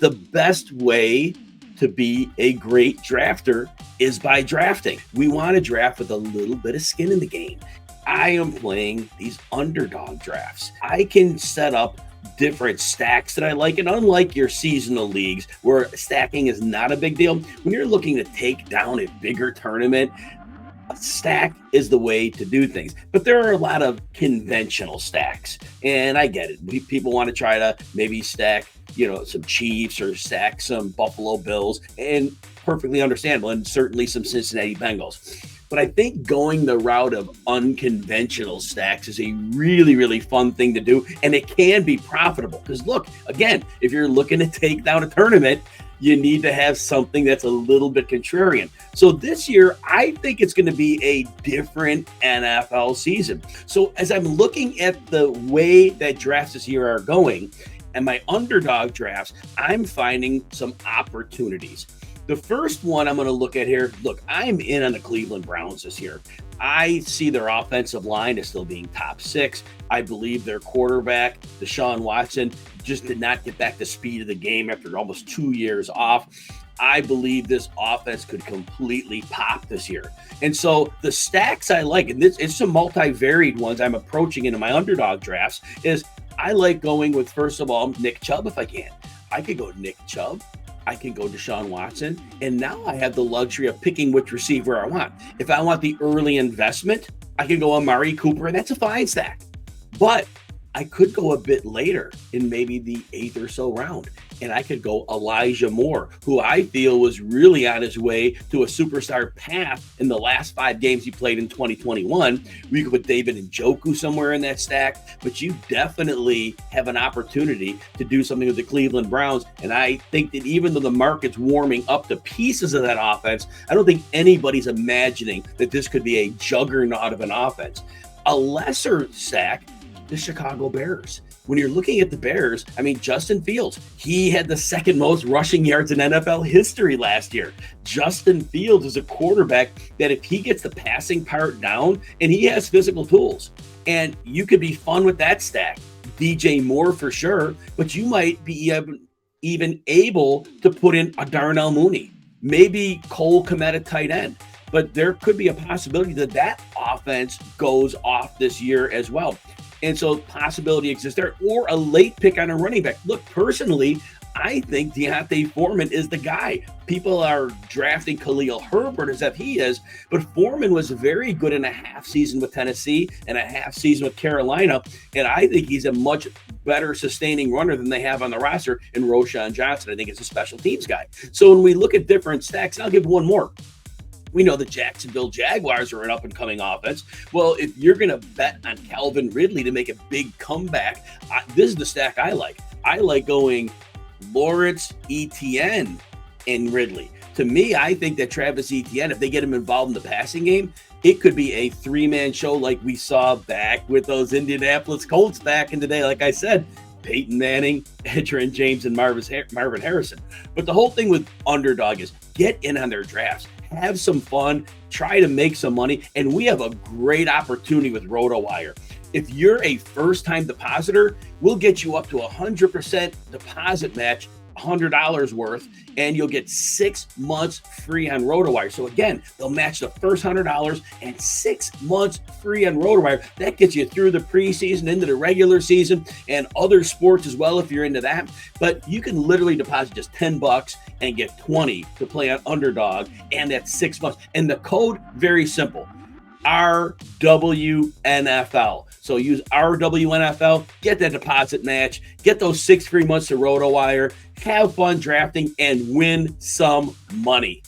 The best way to be a great drafter is by drafting. We want to draft with a little bit of skin in the game. I am playing these underdog drafts. I can set up different stacks that I like, and unlike your seasonal leagues where stacking is not a big deal, when you're looking to take down a bigger tournament, a stack is the way to do things. But there are a lot of conventional stacks, and I get it. People want to try to maybe stack, some Chiefs or stack some Buffalo Bills, and perfectly understandable, and certainly some Cincinnati Bengals. But I think going the route of unconventional stacks is a really, really fun thing to do, and it can be profitable. Because look, again, if you're looking to take down a tournament, you need to have something that's a little bit contrarian. So this year, I think it's going to be a different NFL season. So as I'm looking at the way that drafts this year are going and my underdog drafts, I'm finding some opportunities. The first one I'm going to look at here, look, I'm in on the Cleveland Browns this year. I see their offensive line as still being top 6. I believe their quarterback, Deshaun Watson, just did not get back the speed of the game after almost 2 years off. I believe this offense could completely pop this year. And so the stacks I like, and it's some multi-varied ones I'm approaching into my underdog drafts, is I like going with, first of all, Nick Chubb if I can. I could go Nick Chubb. I can go Deshaun Watson, and now I have the luxury of picking which receiver I want. If I want the early investment, I can go Amari Cooper, and that's a fine stack. But I could go a bit later in maybe the 8th or so round, and I could go Elijah Moore, who I feel was really on his way to a superstar path in the last 5 games he played in 2021. We could put David Njoku somewhere in that stack, but you definitely have an opportunity to do something with the Cleveland Browns. And I think that even though the market's warming up to pieces of that offense, I don't think anybody's imagining that this could be a juggernaut of an offense. A lesser stack, the Chicago Bears. When you're looking at the Bears, Justin Fields, he had the second most rushing yards in NFL history last year. Justin Fields is a quarterback that if he gets the passing part down, and he has physical tools, and you could be fun with that stack. DJ Moore for sure, but you might be even able to put in a Darnell Mooney, maybe Cole Kmet at tight end. But there could be a possibility that offense goes off this year as well. And so possibility exists there, or a late pick on a running back. Look, personally, I think Deontay Foreman is the guy. People are drafting Khalil Herbert as if he is, but Foreman was very good in a half season with Tennessee and a half season with Carolina, and I think he's a much better sustaining runner than they have on the roster in Roschon Johnson. I think it's a special teams guy. So when we look at different stacks, and I'll give one more. We know the Jacksonville Jaguars are an up-and-coming offense. Well, if you're going to bet on Calvin Ridley to make a big comeback, this is the stack I like. I like going Lawrence, Etienne, and Ridley. To me, I think that Travis Etienne, if they get him involved in the passing game, it could be a 3-man show like we saw back with those Indianapolis Colts back in the day. Like I said, Peyton Manning, Edgerrin James, and Marvin Harrison. But the whole thing with Underdog is get in on their drafts. Have some fun, try to make some money, and we have a great opportunity with RotoWire. If you're a first-time depositor, we'll get you up to 100% deposit match, $100 worth, and you'll get 6 months free on RotoWire. So again, they'll match the first $100 and 6 months free on RotoWire. That gets you through the preseason, into the regular season, and other sports as well if you're into that. But you can literally deposit just $10 and get 20 to play on Underdog, and that's 6 months. And the code, very simple, RWNFL. So use RWNFL, get that deposit match, get those 6 free months to RotoWire, have fun drafting, and win some money.